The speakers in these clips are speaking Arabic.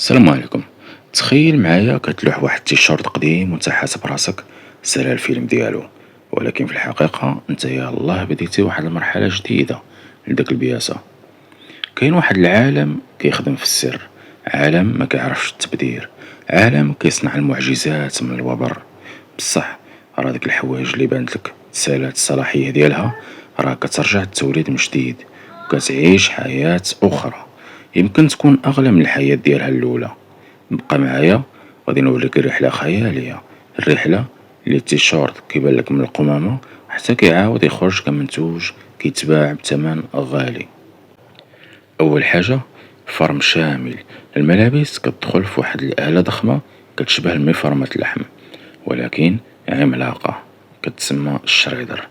السلام عليكم. تخيل معايا كتلوح واحد التيشيرت قديم وانت حاسب راسك سالا الفيلم ديالو، ولكن في الحقيقة انت يلاه بديتي واحد المرحلة جديدة لداك البياسة. كاين واحد العالم كيخدم في السر، عالم ما كيعرفش التبدير، عالم كيصنع المعجزات من الوبر. بصح راه ديك الحوايج اللي بانت لك سالات الصلاحية ديالها راه كترجع تولد من جديد وكتعيش حياة أخرى، يمكن تكون أغلى من الحياة ديالها الأولى. بقى معايا غادي نوريك رحلة خيالية، الرحلة اللي التيشيرت كيبان لك من القمامة حتى كيعاود يخرج كمنتوج كيتباع بثمن غالي. أول حاجة، فرم شامل. الملابس كتدخل في واحد الآلة ضخمة كتشبه المفرمة اللحم، ولكن عملاقة، كتسمى الشريدر.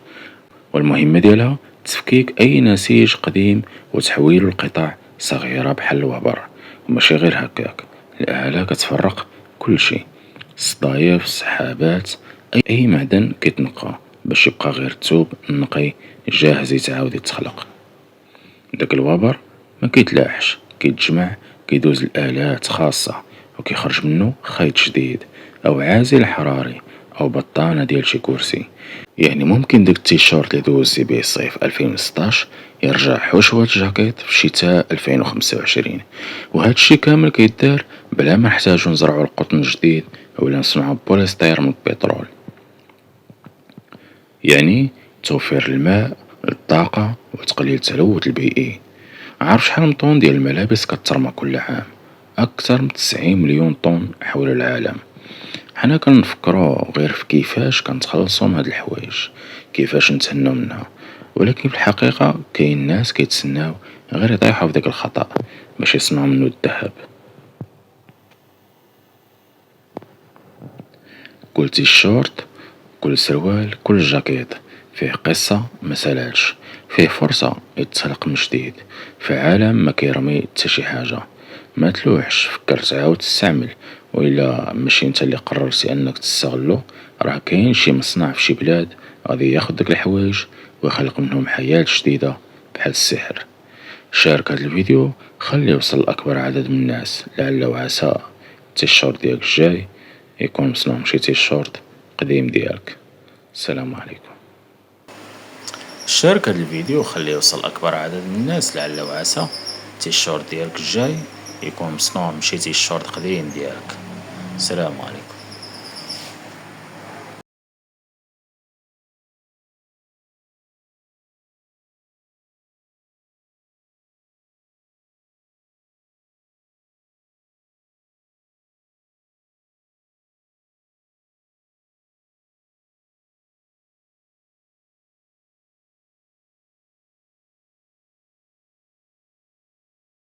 والمهمة ديالها تفكيك أي نسيج قديم وتحويله لقطع صغيرة بحال الوبر. وماشي غير هكاك، الآلة كتفرق كل شي، الصدايف، السحابات، أي معدن كيتنقى باش يبقى غير الثوب نقي جاهز يتعاود يتخلق. داك الوبر ما كيتلاحش، كيتجمع، كيدوز لآلات خاصة وكيخرج منه خيط جديد أو عازل حراري أو بطانة ديال شي كرسي. يعني ممكن داك التيشيرت اللي دوزتي بيه الصيف 2016 يرجع حشوة جاكيت في شتاء 2025. وهاد الشي كامل كيدار بلا ما نحتاجو نزرعو القطن جديد ولا نصنعو بوليستير من البترول. يعني توفير الماء، الطاقة، وتقليل التلوث البيئي. عارف شحال من طون ديال الملابس كترمى كل عام؟ أكثر من 90 مليون طن حول العالم. حنا كنفكرو غير في كيفاش كنتخلصو من هاد الحوايج، كيفاش نتهناو منها، ولكن في الحقيقة كاين ناس كيتسناو غير يطيحو في داك الخطأ باش يصنعو منو الذهب. كل تيشيرت، كل سروال، كل جاكيت فيه قصة مسالاتش، فيه فرصة يتسلق من جديد في عالم ما كيرمي حتى شي حاجة. ما تلوحش، فكر تعاود تستعمل، وإلا ماشي انت اللي قررتي انك تستغلو، راه كاين شي مصنع في شي بلاد غادي ياخد داك الحوايج ويخلق منهم حياة جديدة بحال السحر. شارك هاد الفيديو، خليه يوصل لأكبر عدد من الناس، لعل وعسى التيشيرت ديالك الجاي يكون مصنوع من شي تيشيرت قديم ديالك. السلام عليكم. شارك هاد الفيديو وخليه يوصل أكبر عدد من الناس، لعل وعسى التيشيرت ديالك الجاي يكون مصنوع من شي تيشيرت قديم ديالك. السلام عليكم.